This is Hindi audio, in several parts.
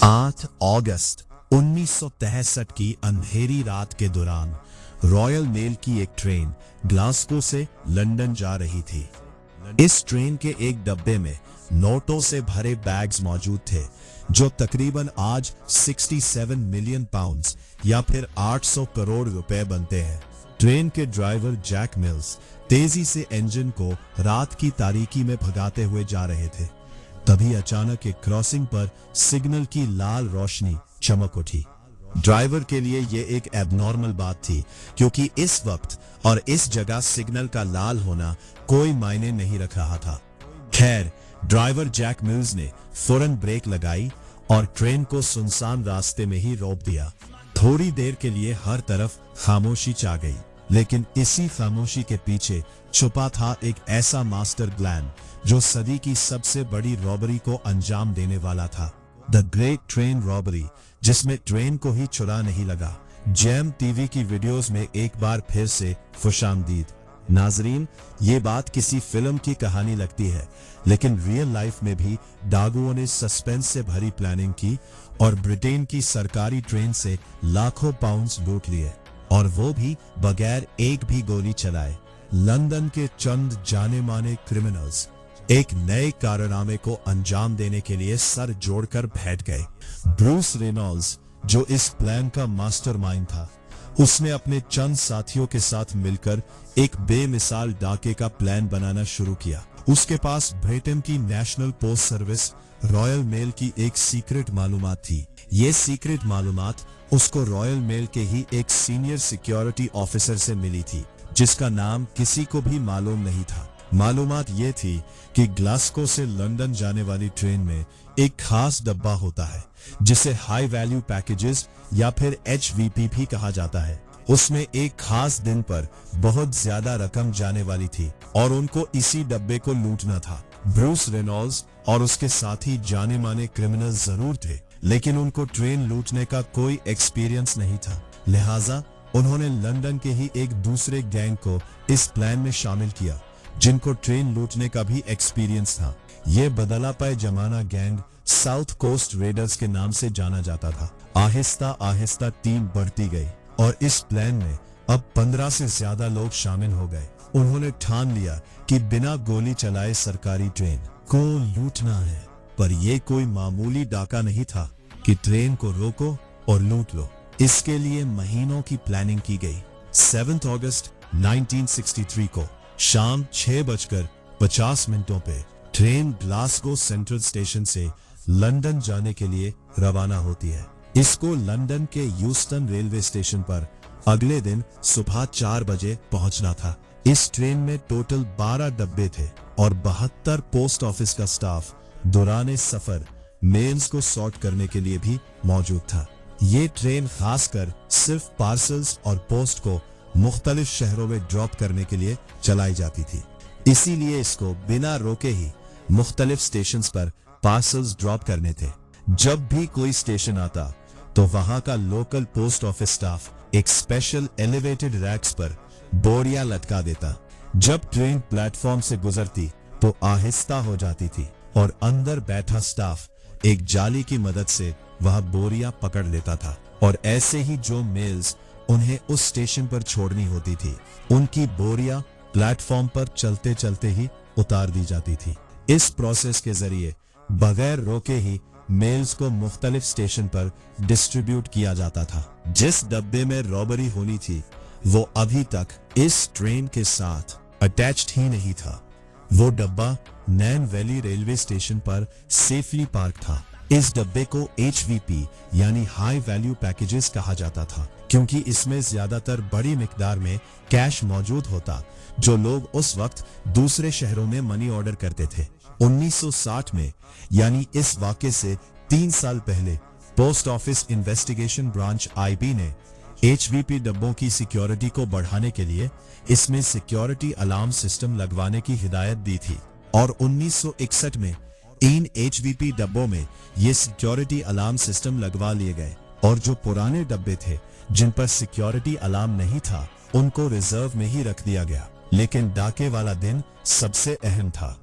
8 अगस्त 1963 की अंधेरी रात के दौरान रॉयल मेल की एक ट्रेन ग्लासगो से लंदन जा रही थी। इस ट्रेन के एक डब्बे में नोटों से भरे बैग्स मौजूद थे जो तकरीबन आज 67 मिलियन पाउंड्स या फिर 800 करोड़ रुपए बनते हैं। ट्रेन के ड्राइवर जैक मिल्स तेजी से इंजन को रात की तारीकी में भगाते हुए जा रहे थे। तभी अचानक एक क्रॉसिंग पर सिग्नल की लाल रोशनी चमक उठी। ड्राइवर के लिए यह एक एबनॉर्मल बात थी, क्योंकि इस वक्त और इस जगह सिग्नल का लाल होना कोई मायने नहीं रख रहा था। खैर, ड्राइवर जैक मिल्स ने फौरन ब्रेक लगाई और ट्रेन को सुनसान रास्ते में ही रोक दिया। थोड़ी देर के लिए हर तरफ खामोशी छा गई, लेकिन इसी खामोशी के पीछे छुपा था एक ऐसा मास्टर प्लान जो सदी की सबसे बड़ी रॉबरी को अंजाम देने वाला था। द ग्रेट ट्रेन रॉबरी, जिसमें ट्रेन को ही चुरा नहीं लगा। जैम टीवी की वीडियोस में एक बार फिर से खुशामदीद। नाजरीन, ये बात किसी फिल्म की कहानी लगती है, लेकिन रियल लाइफ में भी डाकुओं ने सस्पेंस से भरी प्लानिंग की और ब्रिटेन की सरकारी ट्रेन से लाखों पाउंड्स लूट लिए, और वो भी बगैर एक भी गोली चलाए। लंदन के चंद जाने माने क्रिमिनल्स एक नए कारनामे को अंजाम देने के लिए सर जोड़कर बैठ गए। ब्रूस रेनॉल्ड्स, जो इस प्लान का मास्टरमाइंड था, उसने अपने चंद साथियों के साथ मिलकर एक बेमिसाल डाके का प्लान बनाना शुरू किया। उसके पास ब्रिटेन की national post service royal mail की एक सीक्रेट मालूमात थी। ये सीक्रेट मालूमात उसको रॉयल मेल के ही एक सीनियर सिक्योरिटी ऑफिसर से मिली थी, जिसका नाम किसी को भी मालूम नहीं था। मालूमात ये थी कि ग्लासगो से लंदन जाने वाली ट्रेन में एक खास डब्बा होता है जिसे हाई वैल्यू पैकेजेस या फिर HVP भी कहा जाता है। उसमें एक खास दिन पर बहुत ज्यादा रकम जाने वाली थी और उनको इसी डब्बे को लूटना था। ब्रूस रेनॉल्ड्स और उसके साथी जाने माने क्रिमिनल जरूर थे, लेकिन उनको ट्रेन लूटने का कोई एक्सपीरियंस नहीं था। लिहाजा उन्होंने लंदन के ही एक दूसरे गैंग को इस प्लान में शामिल किया, जिनको ट्रेन लूटने का भी एक्सपीरियंस था। ये बदला पाए जमाना गैंग साउथ कोस्ट रेडर्स के नाम से जाना जाता था। आहिस्ता आहिस्ता टीम बढ़ती गई और इस प्लान में अब 15 से ज्यादा लोग शामिल हो गए। उन्होंने ठान लिया कि बिना गोली चलाए सरकारी ट्रेन को लूटना है। पर यह कोई मामूली डाका नहीं था कि ट्रेन को रोको और लूट लो। इसके लिए महीनों की प्लानिंग की गई। 7 अगस्त 1963 को शाम 6:50 पे ट्रेन ग्लासगो सेंट्रल स्टेशन से लंदन जाने के लिए रवाना होती है। इसको लंदन के यूस्टन रेलवे स्टेशन पर अगले दिन सुबह 4 बजे पहुंचना था। इस ट्रेन में टोटल 12 डब्बे थे और 72 पोस्ट ऑफिस का स्टाफ दौरान सफर मेल्स को सॉर्ट करने के लिए भी मौजूद था। ये ट्रेन खासकर सिर्फ पार्सल्स और पोस्ट को मुख्तलिफ शहरों में ड्रॉप करने के लिए चलाई जाती थी। इसीलिए इसको बिना रोके ही मुख्तलिफ स्टेशंस पर पार्सल्स ड्रॉप करने थे। जब भी कोई स्टेशन आता तो वहां का लोकल पोस्ट ऑफिस स्टाफ एक स्पेशल एलिवेटेड रैक्स पर बोरियां लटका देता। जब ट्रेन प्लेटफॉर्म से गुजरती तो आहिस्ता हो जाती थी और अंदर बैठा स्टाफ एक जाली की मदद से वह बोरियां पकड़ लेता था, और ऐसे ही जो मेल्स उन्हें उस स्टेशन पर छोड़नी होती थी, उनकी बोरियां प्लेटफॉर्म पर चलते चलते ही उतार दी जाती थी। इस प्रोसेस के जरिए बगैर रोके ही मेल्स को मुख्तलिफ स्टेशन पर डिस्ट्रीब्यूट किया जाता था। जिस डब्बे में रॉबरी होनी थी वो अभी तक इस ट्रेन के साथ अटैच्ड ही नहीं था। वो डब्बा नैन वैली रेलवे स्टेशन पर सेफली पार्क था। इस डब्बे को HVP यानी हाई वैल्यू पैकेजेस कहा जाता था, क्योंकि इसमें ज्यादातर बड़ी मिकदार में कैश मौजूद होता, जो लोग उस वक्त दूसरे शहरों में मनी ऑर्डर करते थे। 1960 में, यानी इस वाक़े से 3 साल पहले, post office investigation branch IB ने HVP डब्बों की सिक्योरिटी को बढ़ाने के लिए इसमें सिक्योरिटी अलार्म सिस्टम लगवाने की हिदायत दी थी, और 1961 में इन HVP डब्बों में ये सिक्योरिटी अलार्म सिस्टम लगवा लिए गए, और जो पुराने डब्बे थे जिन पर सिक्योरिटी अलार्म नहीं था, उनको रिजर्व में ही रख दिया गया। लेकिन डाके वाला दिन सबसे अहम था।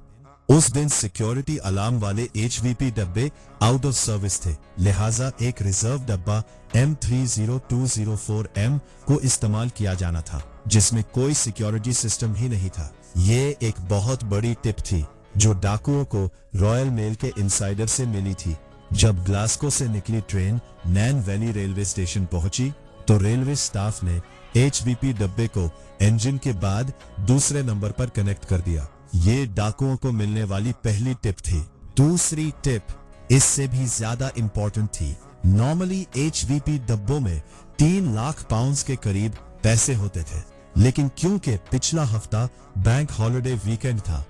उस दिन सिक्योरिटी अलार्म वाले HVP डब्बे आउट ऑफ सर्विस थे, लिहाजा एक रिजर्व डब्बा M30204M को इस्तेमाल किया जाना था, जिसमें कोई सिक्योरिटी सिस्टम ही नहीं था। ये एक बहुत बड़ी टिप थी जो डाकुओं को रॉयल मेल के इनसाइडर से मिली थी। जब ग्लासगो से निकली ट्रेन नैन वैली रेलवे स्टेशन पहुंची तो रेलवे स्टाफ ने HVP डब्बे को इंजन के बाद दूसरे नंबर पर कनेक्ट कर दिया। ये डाकुओं को मिलने वाली पहली टिप थी। दूसरी टिप इससे भी ज्यादा इंपॉर्टेंट थी। नॉर्मली HVP डब्बों में 3 लाख पाउंड्स के करीब पैसे होते थे, लेकिन क्योंकि पिछला हफ्ता बैंक हॉलिडे वीकेंड था,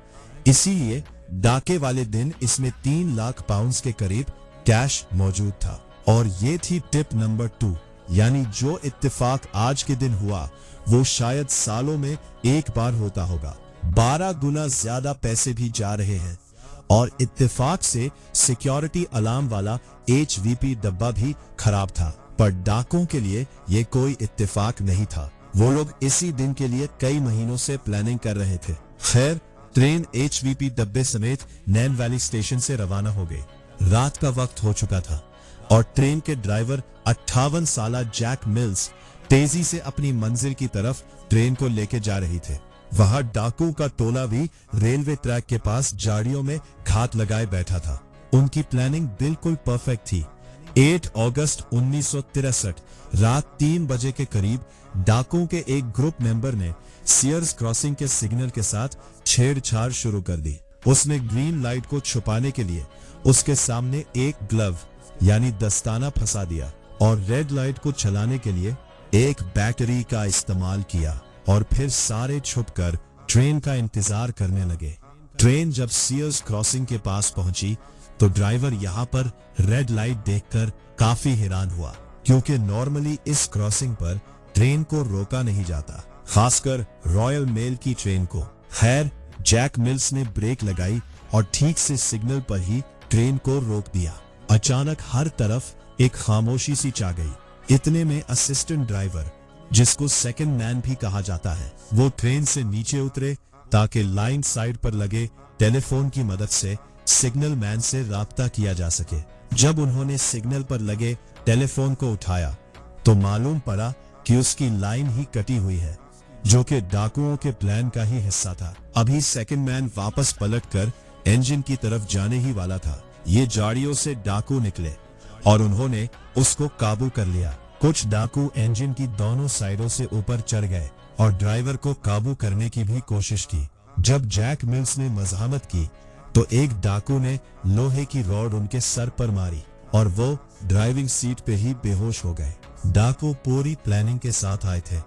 इसीलिए डाके वाले दिन इसमें 3 लाख पाउंड्स के करीब कैश मौजूद था। और ये थी टिप नंबर 2, यानी जो इत्तेफाक आज के दिन हुआ वो शायद सालों में एक बार होता होगा। 12 गुना ज्यादा पैसे भी जा रहे हैं और इत्तेफाक से सिक्योरिटी अलार्म वाला HVP डब्बा भी खराब था। पर डाकों के लिए ये कोई इत्तेफाक नहीं था, वो लोग इसी दिन के लिए कई महीनों से प्लानिंग कर रहे थे। खैर, ट्रेन HVP डब्बे समेत नैन वैली स्टेशन से रवाना हो गई। रात का वक्त हो चुका था और ट्रेन के ड्राइवर 58 साला जैक मिल्स तेजी से अपनी मंजिल की तरफ ट्रेन को लेके जा रही थे। वहां डाकू का टोला भी रेलवे ट्रैक के पास झाड़ियों में घात लगाए बैठा था। उनकी प्लानिंग बिल्कुल परफेक्ट थी। 8 अगस्त 1963 रात 3 बजे के करीब डाकुओं के एक ग्रुप मेंबर ने सीयर्स क्रॉसिंग के सिग्नल के साथ छेड़छाड़ शुरू कर दी। उसने ग्रीन लाइट को छुपाने के लिए उसके सामने एक ग्लव यानी दस्ताना फंसा दिया और रेड लाइट को चलाने के लिए एक बैटरी का इस्तेमाल किया और फिर सारे छुपकर ट्रेन का इंतजार करने लगे। ट्रेन जब सीयर्स क्रॉसिंग के पास पहुंची तो ड्राइवर यहां पर रेड लाइट देखकर काफी हैरान हुआ, क्योंकि नॉर्मली इस क्रॉसिंग पर ट्रेन को रोका नहीं जाता, खासकर रॉयल मेल की ट्रेन को। खैर, जैक मिल्स ने ब्रेक लगाई और ठीक से सिग्नल पर ही ट्रेन को रोक दिया। अचानक हर तरफ एक खामोशी सी छा गई। इतने में असिस्टेंट ड्राइवर, जिसको सेकंड मैन भी कहा जाता है, वो ट्रेन से नीचे उतरे ताकि लाइन साइड पर लगे टेलीफोन की मदद से सिग्नल मैन से राब्ता किया जा सके। जब उन्होंने सिग्नल पर लगे टेलीफोन को उठाया तो मालूम पड़ा कि उसकी लाइन ही कटी हुई है, जो कि डाकुओं के प्लान का ही हिस्सा था। अभी सेकंड मैन वापस पलटकर इंजन की तरफ जाने ही वाला था। ये झाड़ियों से डाकू निकले और उन्होंने उसको काबू कर लिया। कुछ डाकू इंजन की दोनों साइडों से ऊपर चढ़ गए और ड्राइवर को काबू करने की भी कोशिश की। जब जैक मिल्स ने मज़ाहमत की तो एक डाकू ने लोहे की रॉड उनके सर पर मारी और वो ड्राइविंग सीट पे ही बेहोश हो गए। डाकू पूरी प्लानिंग के साथ आए थे।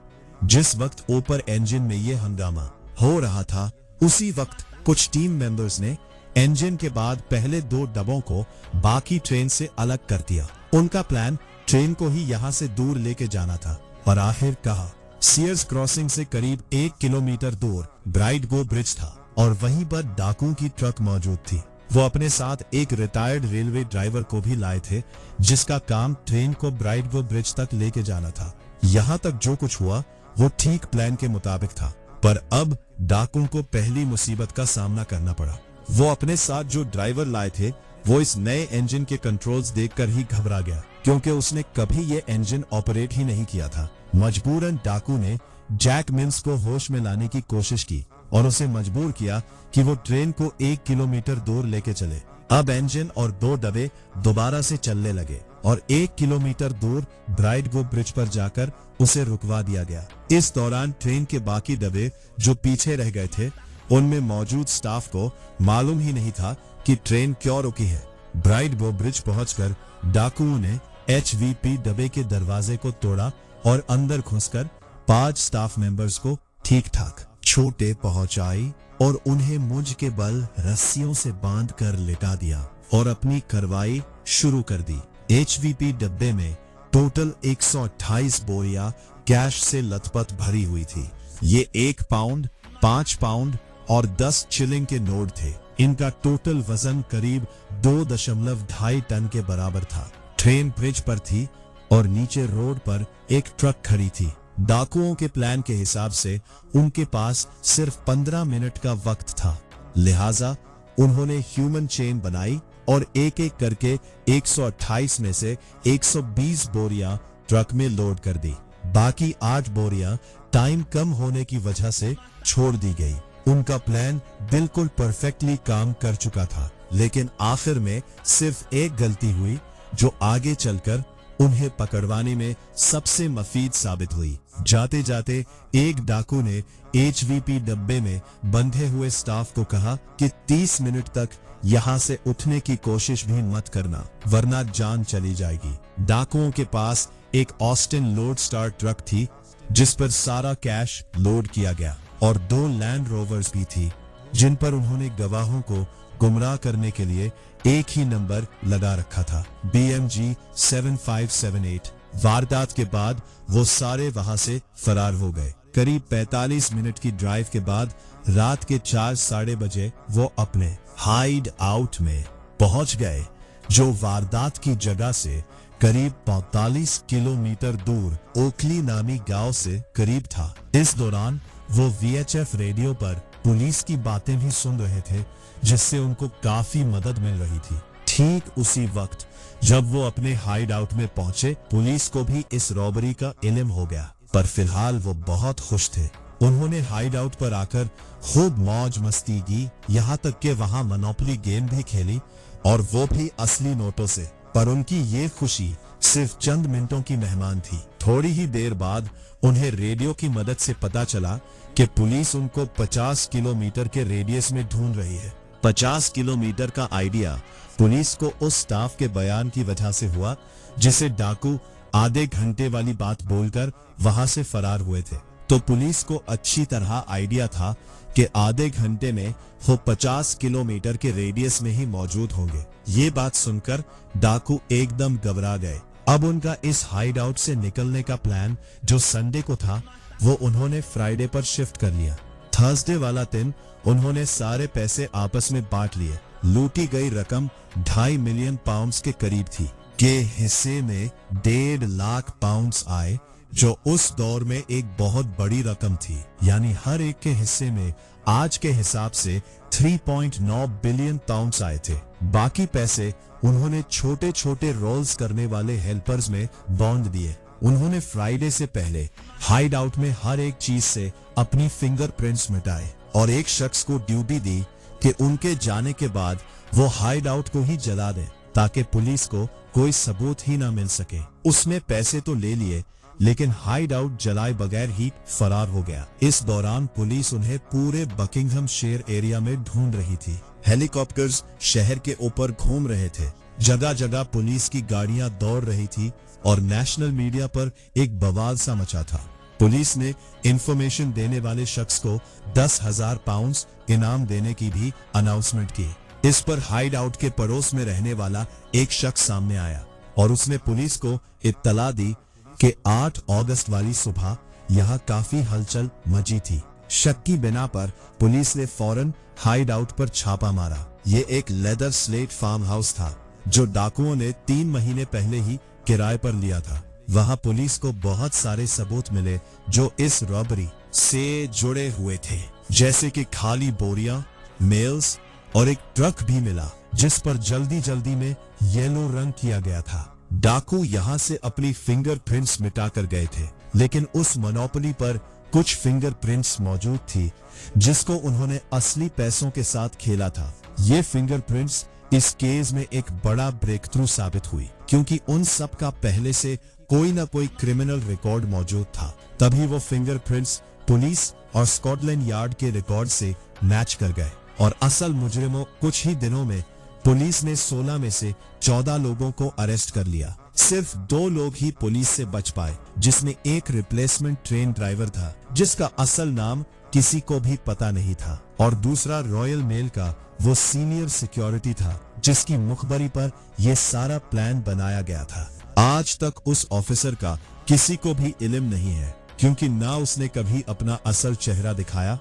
जिस वक्त ऊपर इंजन में ये हंगामा हो रहा था, उसी वक्त कुछ टीम मेंबर्स ने इंजन के बाद पहले 2 डब्बों को बाकी ट्रेन से अलग कर दिया। उनका प्लान ट्रेन को ही यहाँ से दूर लेके जाना था और आखिर कहा सीयर्स क्रॉसिंग से करीब 1 किलोमीटर दूर ब्राइडगो ब्रिज था और वहीं पर डाकुओं की ट्रक मौजूद थी। वो अपने साथ एक रिटायर्ड रेलवे ड्राइवर को भी लाए थे, जिसका काम ट्रेन को ब्राइडगो ब्रिज तक लेके जाना था। यहाँ तक जो कुछ हुआ वो ठीक प्लान के मुताबिक था, पर अब डाकुओं को पहली मुसीबत का सामना करना पड़ा। वो अपने साथ जो ड्राइवर लाए थे, वो इस नए इंजन के कंट्रोल्स देखकर ही घबरा गया, क्योंकि उसने कभी ये इंजन ऑपरेट ही नहीं किया था। मजबूरन डाकू ने जैक मिल्स को होश में लाने की कोशिश की और उसे मजबूर किया कि वो ट्रेन को 1 किलोमीटर दूर लेके चले। अब इंजन और 2 डब्बे दोबारा से चलने लगे और 1 किलोमीटर दूर ब्राइडगो ब्रिज पर जाकर उसे रुकवा दिया गया। इस दौरान ट्रेन के बाकी डब्बे जो पीछे रह गए थे, उनमें मौजूद स्टाफ को मालूम ही नहीं था कि ट्रेन क्यों रुकी है। ब्राइडगो ब्रिज पहुंचकर डाकुओं ने HVP डब्बे के दरवाजे को तोड़ा और अंदर घुसकर 5 स्टाफ मेंबर्स को ठीक ठाक छोटे पहुंचाई और उन्हें मुझ के बल रस्सियों से बांध कर लिटा दिया और अपनी कार्रवाई शुरू कर दी। HVP डब्बे में टोटल 128 बोरियां कैश से लथपथ भरी हुई थी। ये 1 पाउंड, 5 पाउंड और 10 शिलिंग के नोट थे। इनका टोटल वजन करीब 2.2 टन के बराबर था। ट्रेन ब्रिज पर थी और नीचे रोड पर एक ट्रक खड़ी थी। डाकुओं के प्लान के हिसाब से उनके पास सिर्फ 15 मिनट का वक्त था, लिहाजा उन्होंने ह्यूमन चेन बनाई और एक एक करके 128 में से 120 बोरियां ट्रक में लोड कर दी। बाकी 8 बोरियां टाइम कम होने की वजह से छोड़ दी गई। उनका प्लान बिल्कुल परफेक्टली काम कर चुका था, लेकिन आखिर में सिर्फ एक गलती हुई जो आगे चलकर उन्हें पकड़वाने में सबसे मुफीद साबित हुई। जाते जाते एक डाकू ने HVP डब्बे में बंधे हुए स्टाफ को कहा कि 30 मिनट तक यहाँ से उठने की कोशिश भी मत करना, वरना जान चली जाएगी। डाकुओं के पास एक ऑस्टिन लोड स्टार ट्रक थी जिस पर सारा कैश लोड किया गया और 2 लैंड रोवर्स भी थी जिन पर उन्होंने गवाहों को गुमराह करने के लिए एक ही नंबर लगा रखा था, BMG 7578। वारदात के बाद वो सारे वहां से फरार हो गए। करीब 45 मिनट की ड्राइव के बाद रात के 4-3:30 बजे वो अपने हाइड आउट में पहुंच गए, जो वारदात की जगह से करीब 45 किलोमीटर दूर ओखली नामी गांव से करीब था। इस दौरान वो VHF रेडियो पर पुलिस की बातें भी सुन रहे थे, जिससे उनको काफी मदद मिल रही थी। ठीक उसी वक्त जब वो अपने हाइड आउट में पहुंचे, पुलिस को भी इस रॉबरी का इल्म हो गया, पर फिलहाल वो बहुत खुश थे। उन्होंने हाइड आउट पर आकर खूब मौज मस्ती की, यहाँ तक कि वहाँ मोनोपोली गेम भी खेली, और वो भी असली नोटों से। पर उनकी ये खुशी सिर्फ चंद मिनटों की मेहमान थी। थोड़ी ही देर बाद उन्हें रेडियो की मदद से पता चला कि पुलिस उनको 50 किलोमीटर के रेडियस में ढूंढ रही है। 50 किलोमीटर का आइडिया पुलिस को उस स्टाफ के बयान की वजह से हुआ जिसे डाकू आधे घंटे वाली बात बोलकर वहां से फरार हुए थे। तो पुलिस को अच्छी तरह आइडिया था कि आधे घंटे में वो 50 किलोमीटर के रेडियस में ही मौजूद होंगे। ये बात सुनकर डाकू एकदम घबरा गए। अब उनका इस हाइड आउट से निकलने का प्लान जो संडे को था, वो उन्होंने फ्राइडे पर शिफ्ट कर लिया। थर्सडे वाला दिन उन्होंने सारे पैसे आपस में बांट लिए। लूटी गई रकम 2.5 मिलियन पाउंड्स के करीब थी। के हिस्से में 1.5 लाख पाउंड्स आए, जो उस दौर में एक बहुत बड़ी रकम थी। यानी हर एक के हिस्से में आज के हिसाब से 3.9 बिलियन पाउंड्स आए थे। बाकी पैसे उन्होंने छोटे छोटे रोल्स करने वाले हेल्पर्स में बांट दिए। उन्होंने फ्राइडे से पहले हाइड आउट में हर एक चीज से अपनी फिंगरप्रिंट्स मिटाए और एक शख्स को ड्यूटी दी कि उनके जाने के बाद वो हाइड आउट को ही जला दे, ताकि पुलिस को कोई सबूत ही ना मिल सके। उसने पैसे तो ले लिए, लेकिन हाइड आउट जलाए बगैर ही फरार हो गया। इस दौरान पुलिस उन्हें पूरे बकिंघम शेर एरिया में ढूंढ रही थी। हेलीकॉप्टर्स शहर के ऊपर घूम रहे थे, जगह जगह पुलिस की गाड़ियां दौड़ रही थी और नेशनल मीडिया पर एक बवाल सा मचा था। पुलिस ने इंफॉर्मेशन देने वाले शख्स को 10,000 पाउंड्स इनाम देने की भी अनाउंसमेंट की। इस पर हाइड आउट के पड़ोस में रहने वाला एक शख्स सामने आया और उसने पुलिस को इत्तला दी कि 8 अगस्त वाली सुबह यहाँ काफी हलचल मची थी। शक की बिना पर पुलिस ने फौरन हाइड आउट पर छापा मारा। ये एक लेदर स्लेट फार्म हाउस था जो डाकुओं ने 3 महीने पहले ही किराए पर लिया था। वहां पुलिस को बहुत सारे सबूत मिले जो इस रॉबरी से जुड़े हुए थे, जैसे कि खाली बोरियां, मेल्स और एक ट्रक भी मिला जिस पर जल्दी जल्दी में येलो रंग किया गया था। डाकू यहां से अपनी फिंगरप्रिंट्स मिटाकर गए थे, लेकिन उस मोनोपोली पर कुछ फिंगरप्रिंट्स मौजूद थी जिसको उन्होंने असली पैसों के साथ खेला था। ये फिंगरप्रिंट्स इस केस में एक बड़ा ब्रेक थ्रू साबित हुई, क्योंकि उन सब का पहले से कोई ना कोई क्रिमिनल रिकॉर्ड मौजूद था। तभी वो फिंगरप्रिंट्स पुलिस और स्कॉटलैंड यार्ड के रिकॉर्ड से मैच कर गए और असल मुजरिमों कुछ ही दिनों में पुलिस ने 16 में से 14 लोगों को अरेस्ट कर लिया। सिर्फ 2 लोग ही पुलिस से बच पाए, जिसमें एक रिप्लेसमेंट ट्रेन ड्राइवर था जिसका असल नाम किसी को भी पता नहीं था, और दूसरा रॉयल मेल का वो सीनियर सिक्योरिटी था जिसकी मुखबरी पर यह सारा प्लान बनाया गया था। आज तक उस ऑफिसर का किसी को भी इल्म नहीं है, क्योंकि ना उसने कभी अपना असल चेहरा दिखाया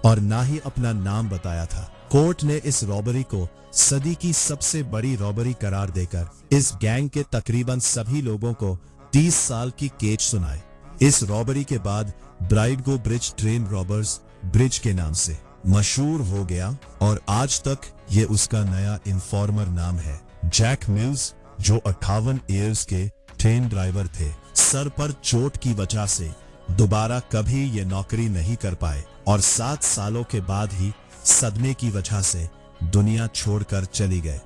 और ना ही अपना नाम बताया था। कोर्ट ने इस रॉबरी को सदी की सबसे बड़ी रॉबरी करार देकर इस गैंग के तकरीबन सभी लोगों को 30 साल की कैद सुनाए। इस रॉबरी के बाद ब्राइडगो ब्रिज ट्रेन रॉबर्स ब्रिज के नाम से मशहूर हो गया और आज तक ये उसका नया इन्फॉर्मर नाम है जैक मिल्स, जो 58 ईयर्स के ट्रेन ड्राइवर थे। सर पर चोट की वजह से दोबारा कभी ये नौकरी नहीं कर पाए और 7 सालों के बाद ही सदमे की वजह से दुनिया छोड़कर चली गए।